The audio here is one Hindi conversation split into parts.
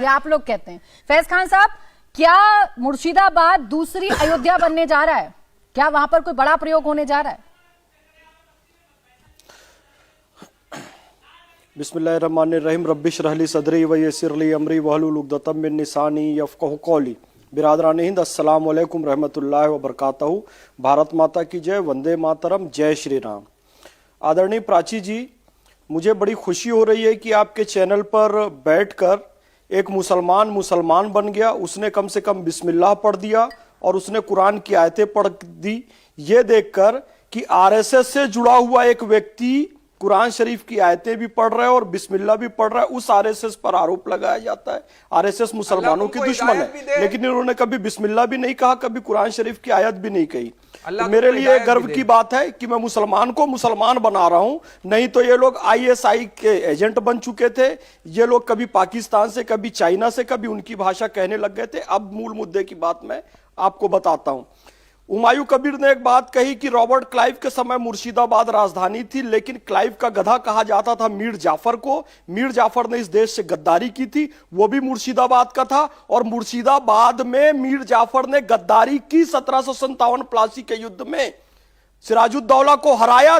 ये आप लोग कहते हैं। फैज खान साहब, क्या मुर्शिदाबाद दूसरी अयोध्या बनने जा रहा है? क्या वहां पर कोई बड़ा प्रयोग होने जा रहा है? बिस्मिल्लाहिर्रहमानिर्रहीम रब्बिश रहली सदरी व यस्सिरली अमरी वहलुल उक़दतम मिन लिसानी यफ़क़हू क़ौली। बिरादरान हिंद, अस्सलाम वालेकुम रहमतुल्लाहि व बरकातहू। भारत माता की जय, वंदे मातरम, जय श्री राम। आदरणीय प्राची जी, मुझे बड़ी खुशी हो रही है कि आपके चैनल पर बैठकर एक मुसलमान बन गया। उसने कम से कम बिस्मिल्लाह पढ़ दिया और उसने कुरान की आयतें पढ़ दी। ये देखकर कि आरएसएस से जुड़ा हुआ एक व्यक्ति कुरान शरीफ की आयतें भी पढ़ रहा है और बिस्मिल्लाह भी पढ़ रहा है, उस आरएसएस पर आरोप लगाया जाता है आरएसएस मुसलमानों की दुश्मन है। लेकिन इन्होंने कभी बिस्मिल्लाह भी नहीं कहा, कभी कुरान शरीफ की आयत भी नहीं कही। तो मेरे लिए गर्व की बात है कि मैं मुसलमान को मुसलमान बना रहा हूं। नहीं तो ये लोग आईएसआई के एजेंट बन चुके थे। ये लोग कभी पाकिस्तान से, कभी चाइना से, कभी उनकी भाषा कहने लग गए थे। अब मूल मुद्दे की बात मैं आपको बताता हूं। हुमायूं कबीर ने एक बात कही कि रॉबर्ट क्लाइव के समय मुर्शिदाबाद राजधानी थी, लेकिन क्लाइव का गधा कहा जाता था मीर जाफर को। मीर जाफर ने इस देश से गद्दारी की थी, वो भी मुर्शिदाबाद का था। और मुर्शिदाबाद में मीर जाफर ने गद्दारी की 1757 प्लासी के युद्ध में सिराजुद्दौला को हराया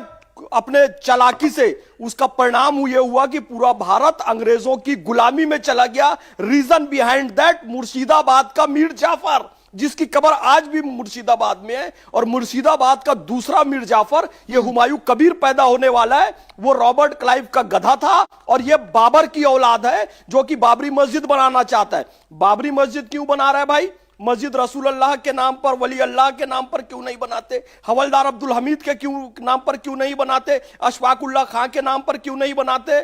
अपने चालाकी से। उसका परिणाम ये हुआ कि पूरा भारत अंग्रेजों की गुलामी में चला गया। रीजन बिहाइंड दैट मुर्शिदाबाद का मीर जाफर, जिसकी कब्र आज भी मुर्शिदाबाद में है। और मुर्शिदाबाद का दूसरा मीर जाफर, ये हुमायूं कबीर पैदा होने वाला है। वो रॉबर्ट क्लाइव का गधा था और ये बाबर की औलाद है, जो कि बाबरी मस्जिद बनाना चाहता है। बाबरी मस्जिद क्यों बना रहा है भाई? मस्जिद रसूल अल्लाह के नाम पर, वली अल्लाह के नाम पर क्यों नहीं बनाते? हवलदार अब्दुल हमीद के नाम पर क्यों नहीं बनाते? अशफाकुल्लाह खां के नाम पर क्यों नहीं बनाते?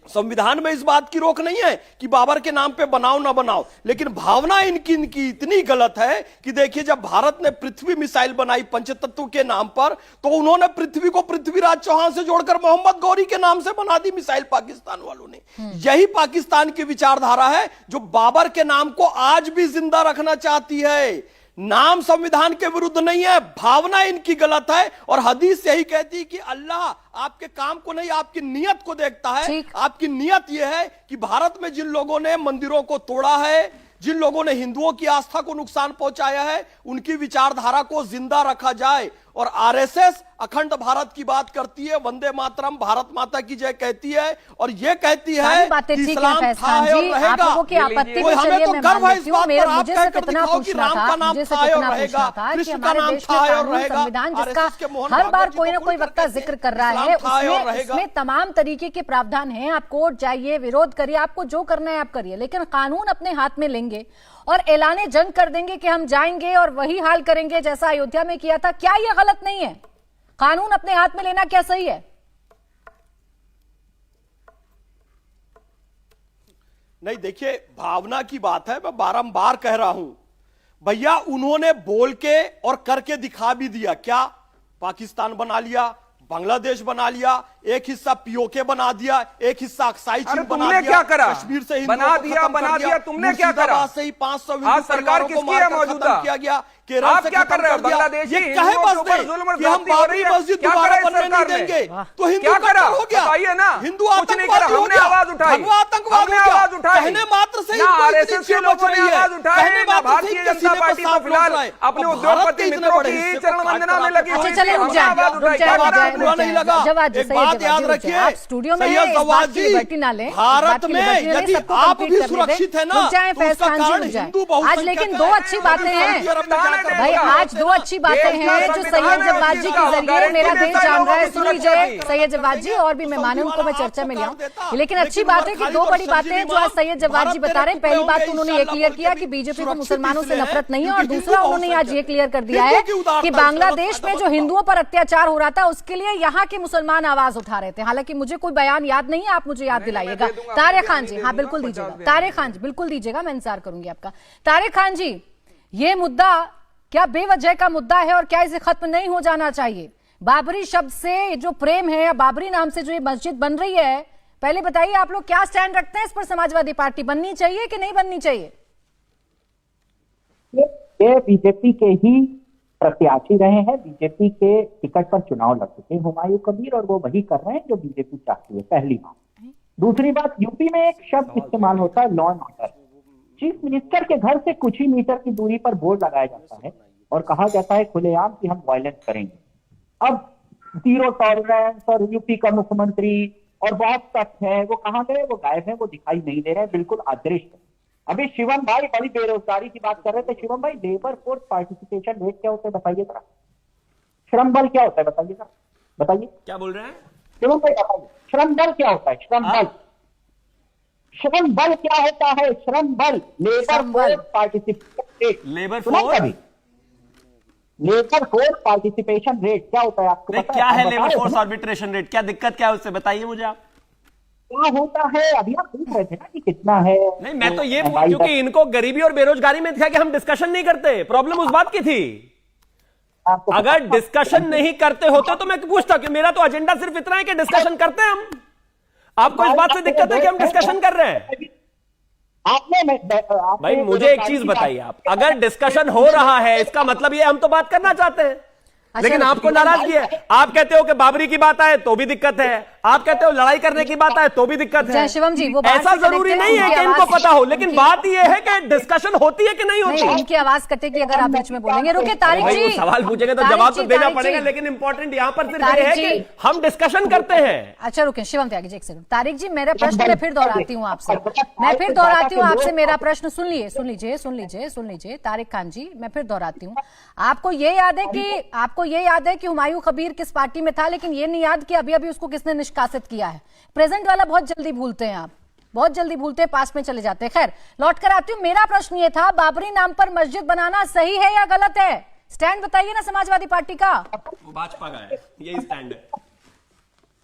संविधान में इस बात की रोक नहीं है कि बाबर के नाम पे बनाओ ना बनाओ, लेकिन भावना इनकी इतनी गलत है कि देखिए, जब भारत ने पृथ्वी मिसाइल बनाई पंचतत्व के नाम पर, तो उन्होंने पृथ्वी को पृथ्वीराज चौहान से जोड़कर मोहम्मद गौरी के नाम से बना दी मिसाइल पाकिस्तान वालों ने। यही पाकिस्तान की विचारधारा है जो बाबर के नाम को आज भी जिंदा रखना चाहती है। नाम संविधान के विरुद्ध नहीं है, भावना इनकी गलत है। और हदीस यही कहती है कि अल्लाह आपके काम को नहीं, आपकी नियत को देखता है। आपकी नियत यह है कि भारत में जिन लोगों ने मंदिरों को तोड़ा है, जिन लोगों ने हिंदुओं की आस्था को नुकसान पहुंचाया है, उनकी विचारधारा को जिंदा रखा जाए। और आरएसएस अखंड भारत की बात करती है, वंदे मातरम, भारत माता की जय कहती है, और ये कहती है कि इस्लाम था है और रहेगा। हमें तो गर्व है इस बात पर। आप कहकर दिखाओ कि राम का नाम था है और रहेगा, कृष्ण का नाम था है और रहेगा। हर बार कोई ना कोई वक्ता जिक्र कर रहा है, उसमें तमाम तरीके के प्रावधान हैं। आप कोर्ट जाइए, विरोध करिए, आपको जो करना है आप करिए, लेकिन कानून अपने हाथ में लेंगे और ऐलाने जंग कर देंगे कि हम जाएंगे और वही हाल करेंगे जैसा अयोध्या में किया था। क्या यह गलत नहीं है? कानून अपने हाथ में लेना क्या सही है? नहीं, देखिए, भावना की बात है। मैं बारंबार कह रहा हूं भैया, उन्होंने बोल के और करके दिखा भी दिया। क्या पाकिस्तान बना लिया, बांग्लादेश बना लिया, एक हिस्सा पीओके बना दिया, एक हिस्सा अक्साई चीन बना दिया। क्या करा? कश्मीर से बना दिया, तुमने क्या करा? से ही 500 सरकार किसकी है मौजूदा? किया गया। आप क्या कर रहे हो? बांग्लादेश ये कहे बस कि हम बाबरी मस्जिद दोबारा बनने नहीं देंगे, तो हिंदू करा हो गया। बताइए ना, हिंदू कुछ नहीं करा। हमने आवाज उठाई, आतंकवाद आवाज उठाई। कहने मात्र से आरएसएस के लोगों ने आवाज उठाई, ना भारतीय जनता पार्टी तो फिलहाल अपने उद्योगपति मित्रों की चरण वंदना में लगी हुई। चलिए, रुक जाए, नहीं लगा। एक बात याद रखिए, स्टूडियो में सैयद जवाद जी, भारत में यदि आप भी सुरक्षित है ना, तो उसका कारण हिंदू आज। लेकिन दो अच्छी बातें हैं भाई, आज दो अच्छी बातें हैं जो सैयद जवाद जी के जरिए मेरा देश जान रहा है। सुन लीजिए सैयद जवाद जी, और भी मेहमान उनको मैं चर्चा में लिया। लेकिन अच्छी बात है कि दो बड़ी बातें हैं जो आज सैयद जवाद जी बता रहे हैं। पहली बात तो उन्होंने ये क्लियर किया कि बीजेपी को मुसलमानों से नफरत नहीं है, और दूसरा उन्होंने आज ये क्लियर कर दिया है कि बांग्लादेश में जो हिंदुओं पर अत्याचार हो रहा था उसके लिए यहाँ के मुसलमान आवाज उठा रहे थे। हालांकि मुझे कोई बयान याद नहीं है, आप मुझे याद दिलाइएगा। तारिक खान जी, हाँ बिल्कुल दीजिएगा। तारिक खान जी बिल्कुल दीजिएगा, मैं इंतजार करूंगी आपका। तारिक खान जी, ये मुद्दा क्या बेवजह का मुद्दा है और क्या इसे खत्म नहीं हो जाना चाहिए? बाबरी शब्द से जो प्रेम है या बाबरी नाम से जो ये मस्जिद बन रही है, पहले बताइए आप लोग क्या स्टैंड रखते हैं इस पर? समाजवादी पार्टी बननी चाहिए कि नहीं बननी चाहिए? ये बीजेपी के ही प्रत्याशी रहे हैं, बीजेपी के टिकट पर चुनाव लड़ चुके हैं हुमायूं कबीर, और वो वही कर रहे हैं जो बीजेपी चाहती है। पहली बात। दूसरी बात, यूपी में एक शब्द इस्तेमाल होता है law and order. Chief minister के घर से कुछ ही मीटर की दूरी पर बोर्ड लगाया जाता है और कहा जाता है खुलेआम कि हम वायलेंस करेंगे। अब जीरो टॉलरेंस और यूपी का मुख्यमंत्री और बहुत तथ्य है, वो कहां गए? वो गायब है, वो दिखाई नहीं दे रहे, बिल्कुल अदृश्य है। अभी शिवम भाई बड़ी बेरोजगारी की बात कर रहे थे। शिवम भाई, लेबर फोर्स पार्टिसिपेशन रेट क्या होता है बताइए जरा। श्रम बल क्या होता है बताइए जरा, बताइए क्या बोल रहे हैं शिवम भाई, बताइए श्रम बल क्या होता है? श्रम बल, श्रम बल क्या होता है? श्रम बल, labour force participation rate. Labour सुना फोर्स? कभी? लेबर फोर्स पार्टिसिपेशन रेट क्या होता है आपको नहीं, पता क्या है आप लेबर बताओ फोर्स ना। Arbitration rate? क्या दिक्कत क्या है उससे, बताइए मुझे आप। क्या होता है? अभी आप पूछ रहे थे ना कि कितना है। नहीं, मैं तो ये महंगाई क्योंकि इनको गरीबी और बेरोजगारी में था कि हम डिस्कशन नहीं करते, प्रॉब्लम उस बात की थी। आपको पता अगर है? डिस्कशन नहीं करते होते तो मैं पूछता कि मेरा तो एजेंडा सिर्फ इतना है कि डिस्कशन करते हैं हम। आपको इस बात से दिक्कत है कि हम डिस्कशन कर रहे हैं? भाई मुझे एक चीज बताइए आप, अगर डिस्कशन हो रहा है इसका मतलब ये हम तो बात करना चाहते हैं, लेकिन आपको नाराजगी है। आप कहते हो कि बाबरी की बात आए तो भी दिक्कत है, आप कहते हो लड़ाई करने की बात आए तो भी दिक्कत है। जय शिवम जी, वो बात ऐसा से जरूरी connected नहीं है उनकी कि इनको आवाज- पता हो, लेकिन उनकी- बात यह है कि डिस्कशन होती है कि नहीं होती। नहीं, इनकी आवाज कटेगी अगर आप बीच में बोलेंगे। रुके तारिक भाई वो जी, सवाल पूछेंगे तो तारिक जवाब तो जी, देना तारिक पड़ेगा, जी। लेकिन इंपॉर्टेंट यहां पर सिर्फ तारिक ये है जी। कि हम डिस्कशन करते हैं। अच्छा रुके शिवम त्यागी जी, एक सेकंड। तारिक जी, मेरा प्रश्न मैं फिर दोहराती हूँ आपसे, मैं फिर दोहराती हूँ आपसे मेरा प्रश्न। सुन लीजिए तारिक खान जी, मैं फिर दोहराती हूँ। आपको ये याद है कि हुमायूं कबीर किस पार्टी में था, लेकिन ये नहीं याद कि अभी अभी उसको किसने निष्कासित किया है। प्रेजेंट वाला बहुत जल्दी भूलते हैं आप, बहुत जल्दी भूलते हैं, पास में चले जाते हैं। खैर, लौट कर आती हूँ। मेरा प्रश्न ये था, बाबरी नाम पर मस्जिद बनाना सही है या गलत है? स्टैंड बताइए ना समाजवादी पार्टी का। वो भाजपा का है, यही स्टैंड है।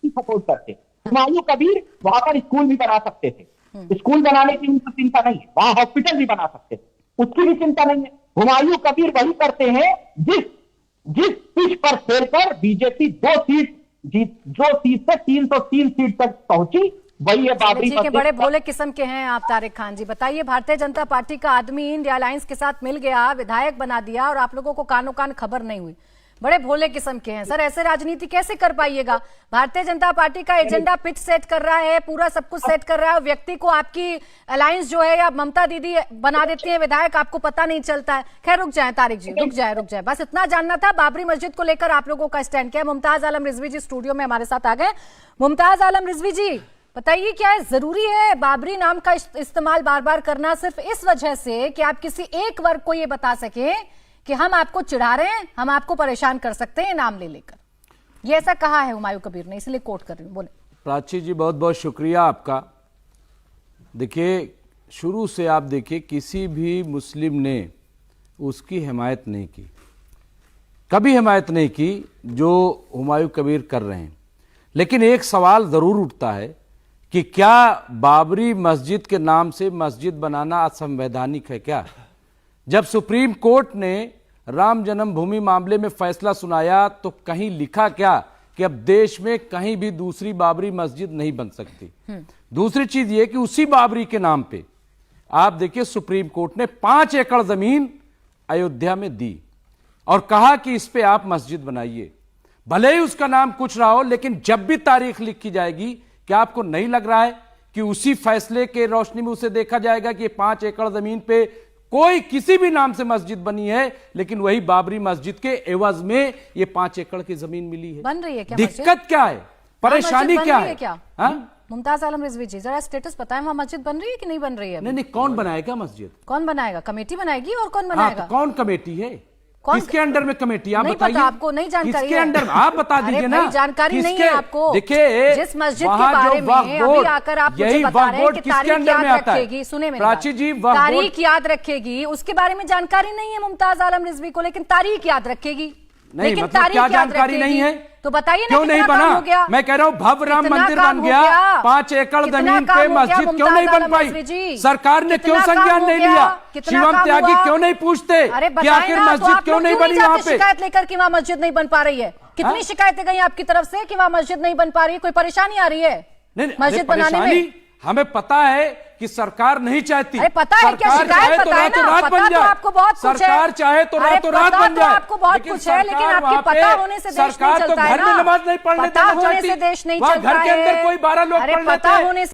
सपोर्ट करते। हुमायूं कबीर वहां पर स्कूल भी बना सकते थे, स्कूल बनाने की उनको चिंता नहीं है, वहां हॉस्पिटल भी बना सकते थे, उसकी भी चिंता नहीं है। हुमायूं कबीर वही करते हैं जिस पिच पर खेलकर बीजेपी 2 सीट जीत, जो सीट से 303 सीट तक पहुंची, वही है बाबरी जी के बड़े मस्जिद। भोले किस्म के हैं आप तारिक खान जी। बताइए, भारतीय जनता पार्टी का आदमी इंडिया अलायंस के साथ मिल गया, विधायक बना दिया और आप लोगों को कानो कान खबर नहीं हुई। बड़े भोले किस्म के हैं सर, ऐसे राजनीति कैसे कर पाइएगा? भारतीय जनता पार्टी का एजेंडा पिच सेट कर रहा है, पूरा सब कुछ सेट कर रहा है, व्यक्ति को आपकी अलायंस जो है या ममता दीदी बना देती है विधायक, आपको पता नहीं चलता है। खैर रुक जाए तारिक जी, रुक जाए, बस इतना जानना था। बाबरी मस्जिद को लेकर आप लोगों का स्टैंड क्या है? मुमताज आलम रिजवी जी स्टूडियो में हमारे साथ आ गए। मुमताज आलम रिजवी जी, बताइए, क्या है जरूरी है बाबरी नाम का इस्तेमाल बार बार करना सिर्फ इस वजह से कि आप किसी एक वर्ग को ये बता सके कि हम आपको चिढ़ा रहे हैं, हम आपको परेशान कर सकते हैं नाम ले लेकर? ये ऐसा कहा है हुमायूं कबीर ने, इसलिए कोट कर रही हूं, बोले। प्राची जी, बहुत बहुत शुक्रिया आपका। देखिए, शुरू से आप देखिए, किसी भी मुस्लिम ने उसकी हिमायत नहीं की, कभी हिमायत नहीं की जो हुमायूं कबीर कर रहे हैं। लेकिन एक सवाल जरूर उठता है कि क्या बाबरी मस्जिद के नाम से मस्जिद बनाना असंवैधानिक है क्या? जब सुप्रीम कोर्ट ने राम जन्मभूमि मामले में फैसला सुनाया तो कहीं लिखा क्या कि अब देश में कहीं भी दूसरी बाबरी मस्जिद नहीं बन सकती। दूसरी चीज ये कि उसी बाबरी के नाम पे आप देखिए, सुप्रीम कोर्ट ने 5 एकड़ जमीन अयोध्या में दी और कहा कि इस पे आप मस्जिद बनाइए। भले ही उसका नाम कुछ रहा हो, लेकिन जब भी तारीख लिखी जाएगी, क्या आपको नहीं लग रहा है कि उसी फैसले के रोशनी में उसे देखा जाएगा कि 5 एकड़ जमीन पे कोई किसी भी नाम से मस्जिद बनी है, लेकिन वही बाबरी मस्जिद के एवज में ये 5 एकड़ की जमीन मिली है। बन रही है क्या दिक्कत क्या है? परेशानी क्या है? क्या मुमताज आलम रिजवी जी, जरा स्टेटस बताएं, वहां मस्जिद बन रही है कि नहीं बन रही है? नहीं, कौन बनाएगा मस्जिद? कौन बनाएगा? कमेटी बनाएगी। और कौन हाँ, बनाएगा? तो कौन कमेटी है? कौन? किसके अंडर में कमेटी? आप नहीं बताइए। पता आपको, नहीं जानकारी किसके है? अंडर? आप बता अरे दीजिए भाई, ना। जानकारी नहीं है आपको। देखिए, जिस मस्जिद के वहाँ जो बारे में वक्फ अभी बोर्ड, आकर आप मुझे यही बता वक्फ रहे हैं बोर्ड कि किसके तारीख अंडर याद में आता है? रखेगी, सुने मेरी प्राची बात। जी, वक्फ बोर्ड तारीख याद रखेगी, उसके बारे में जानकारी नहीं है मुमताज आलम रिजवी को, लेकिन तारीख याद रखेगी। नहीं, लेकिन मतलब तारीख क्या याद जानकारी रखेगी। नहीं है? तो बताइए ना, क्यों नहीं कितना काम बना? हो गया? मैं कह रहा हूं, भव्य राम कितना मंदिर काम बन हो गया, गया? 5 एकड़ कितना जमीन काम पे हो गया, मस्जिद क्यों मुमताज नहीं बन आलम पाई? रिजवी जी? सरकार ने क्यों कितना काम संज्ञान हो नहीं गया? लिया? कितना शिवम काम त्यागी हुआ? क्यों नहीं पूछते अरे कि बताएं आखिर ना, तो मस्जिद आप क्यों लोग नहीं क्यों बनी वहां जाते पे? शिकायत लेकर कि वहां मस्जिद नहीं बन पा रही है? कितनी शिकायतें गई आपकी तरफ से कि वहां मस्जिद नहीं बन पा रही है? कोई परेशानी आ रही है नहीं, मस्जिद बनाने में? हमें पता है कि सरकार नहीं चाहती। अरे पता है क्या? सरकार शिकायत चाहे तो बताए रातों ना, रात पता बन तो जाए। आपको बहुत कुछ है। सरकार चाहे तो अरे रातों रात पता बन तो जाए। आपको बहुत कुछ है, लेकिन सरकार आपके वहाँ पता पे- होने से देश नहीं सरकार तो चलता है घर में ना। नमाज नहीं पढ़ने पता देना होने चाहती। से देश नहीं वहाँ चलता घर के है। अंदर कोई 12 लोग अरे पढ़ लेते पता हैं। होने से